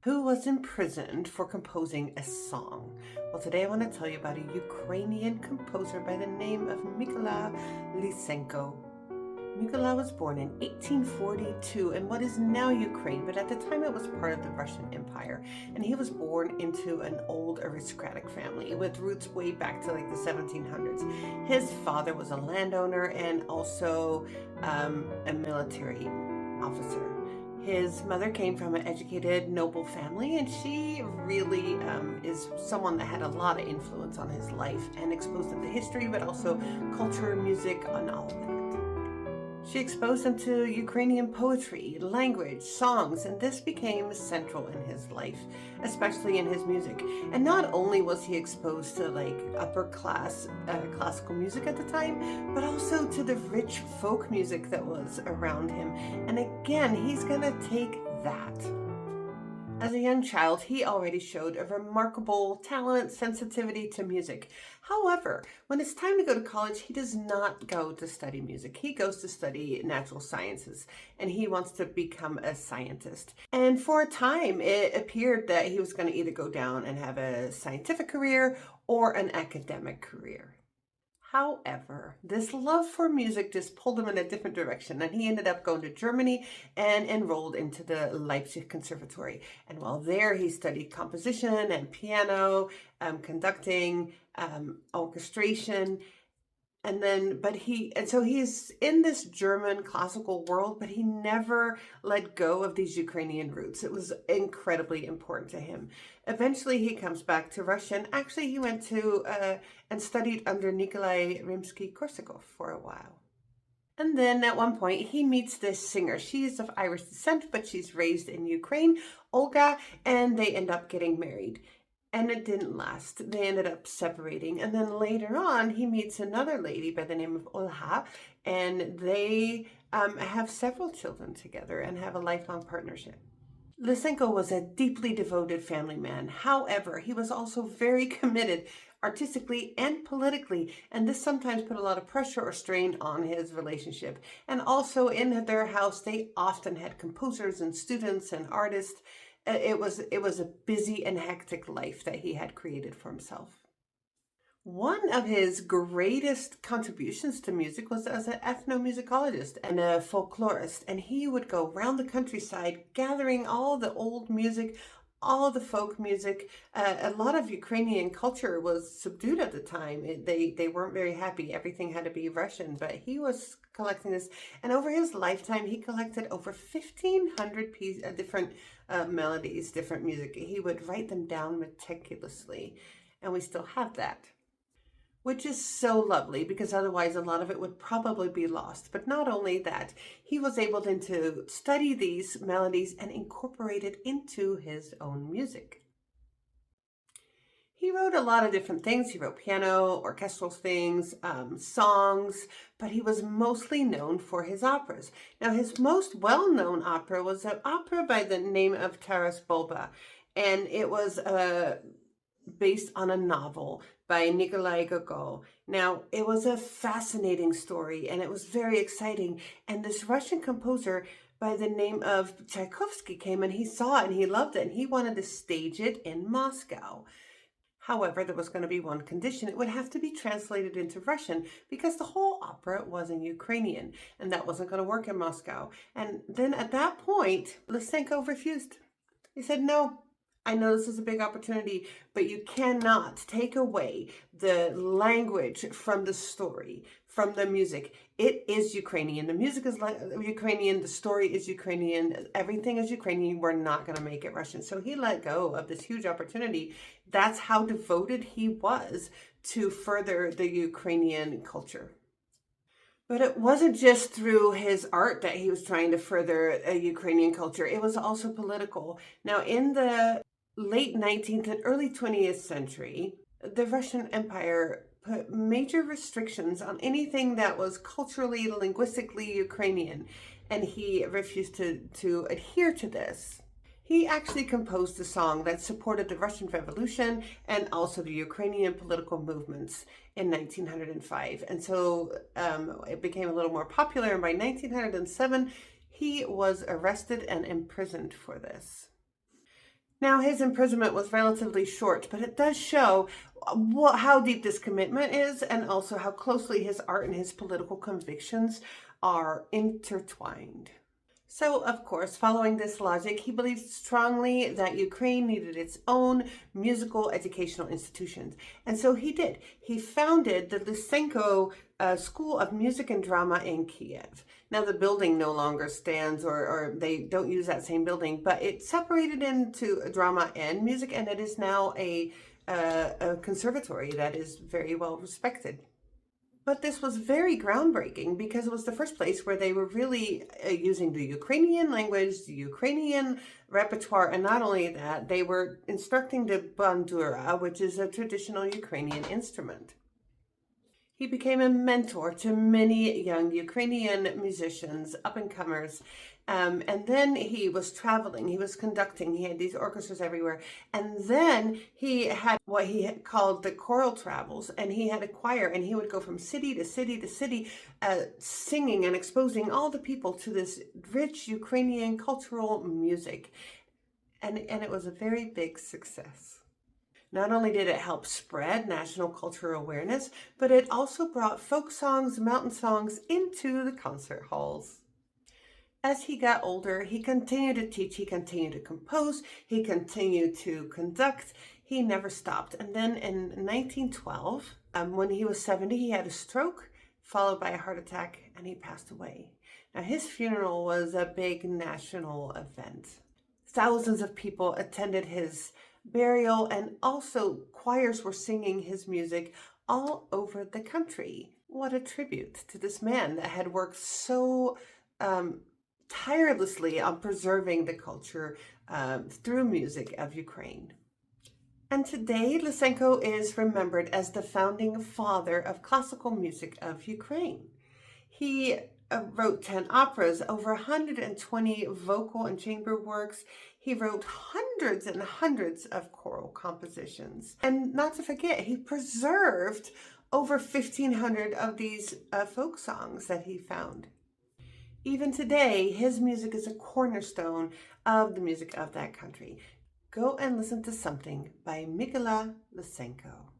who was imprisoned for composing a song. Well, today I want to tell you about a Ukrainian composer by the name of Mykola Lysenko. Mykola was born in 1842 in what is now Ukraine, but at the time it was part of the Russian Empire. And he was born into an old aristocratic family with roots way back to like the 1700s. His father was a landowner and also a military officer. His mother came from an educated, noble family, and she really is someone that had a lot of influence on his life and exposed him to history, but also culture, music, and all of that. She exposed him to Ukrainian poetry, language, songs, and this became central in his life, especially in his music. And not only was he exposed to like upper class classical music at the time, but also to the rich folk music that was around him. And again, he's gonna take that. As a young child, he already showed a remarkable talent, sensitivity to music. However, when it's time to go to college, he does not go to study music. He goes to study natural sciences, and he wants to become a scientist. And for a time, it appeared that he was going to either go down and have a scientific career or an academic career. However, this love for music just pulled him in a different direction, and he ended up going to Germany and enrolled into the Leipzig Conservatory. And while there, he studied composition and piano, conducting, orchestration, so he's in this German classical world, but he never let go of these Ukrainian roots. It was incredibly important to him. Eventually, he comes back to Russia, and actually, he went to and studied under Nikolai Rimsky-Korsakov for a while. And then at one point, he meets this singer. She's of Irish descent, but she's raised in Ukraine, Olga, and they end up getting married. And it didn't last. They ended up separating. And then later on, he meets another lady by the name of Olha, and they have several children together and have a lifelong partnership. Lysenko was a deeply devoted family man. However, he was also very committed artistically and politically, and this sometimes put a lot of pressure or strain on his relationship. And also in their house, they often had composers and students and artists. It was a busy and hectic life that he had created for himself. One of his greatest contributions to music was as an ethnomusicologist and a folklorist, and he would go around the countryside gathering all the old music, all the folk music. A lot of Ukrainian culture was subdued at the time. They weren't very happy. Everything had to be Russian, but he was collecting this. And over his lifetime, he collected over 1,500 different melodies, different music. He would write them down meticulously, and we still have that, which is so lovely because otherwise a lot of it would probably be lost. But not only that, he was able then to study these melodies and incorporate it into his own music. He wrote a lot of different things. He wrote piano, orchestral things, songs, but he was mostly known for his operas. Now, his most well-known opera was an opera by the name of Taras Bulba, and it was based on a novel by Nikolai Gogol. Now, it was a fascinating story, and it was very exciting, and this Russian composer by the name of Tchaikovsky came, and he saw it, and he loved it, and he wanted to stage it in Moscow. However, there was going to be one condition. It would have to be translated into Russian because the whole opera was in Ukrainian, and that wasn't going to work in Moscow. And then at that point, Lysenko refused. He said, no, I know this is a big opportunity, but you cannot take away the language from the story, from the music. It is Ukrainian. The music is Ukrainian. The story is Ukrainian. Everything is Ukrainian. We're not going to make it Russian. So he let go of this huge opportunity. That's how devoted he was to further the Ukrainian culture. But it wasn't just through his art that he was trying to further a Ukrainian culture. It was also political. Now, in the late 19th and early 20th century, the Russian Empire put major restrictions on anything that was culturally, linguistically Ukrainian, and he refused to adhere to this. He actually composed a song that supported the Russian Revolution and also the Ukrainian political movements in 1905. And so it became a little more popular, and by 1907, he was arrested and imprisoned for this. Now, his imprisonment was relatively short, but it does show how deep this commitment is, and also how closely his art and his political convictions are intertwined. So, of course, following this logic, he believed strongly that Ukraine needed its own musical educational institutions. And so he did. He founded the Lysenko School of Music and Drama in Kiev. Now, the building no longer stands, or they don't use that same building, but it separated into drama and music, and it is now a conservatory that is very well respected. But this was very groundbreaking because it was the first place where they were really using the Ukrainian language, the Ukrainian repertoire, and not only that, they were instructing the bandura, which is a traditional Ukrainian instrument. He became a mentor to many young Ukrainian musicians, up-and-comers, and then he was traveling, he was conducting, he had these orchestras everywhere, and then he had what he had called the choral travels, and he had a choir, and he would go from city to city to city, singing and exposing all the people to this rich Ukrainian cultural music, and it was a very big success. Not only did it help spread national cultural awareness, but it also brought folk songs, mountain songs into the concert halls. As he got older, he continued to teach, he continued to compose, he continued to conduct, he never stopped. And then in 1912, when he was 70, he had a stroke, followed by a heart attack, and he passed away. Now, his funeral was a big national event. Thousands of people attended his burial, and also choirs were singing his music all over the country. What a tribute to this man that had worked so tirelessly on preserving the culture through music of Ukraine. And today, Lysenko is remembered as the founding father of classical music of Ukraine. He wrote 10 operas, over 120 vocal and chamber works. He wrote hundreds and hundreds of choral compositions. And not to forget, he preserved over 1,500 of these folk songs that he found. Even today, his music is a cornerstone of the music of that country. Go and listen to something by Mykola Lysenko.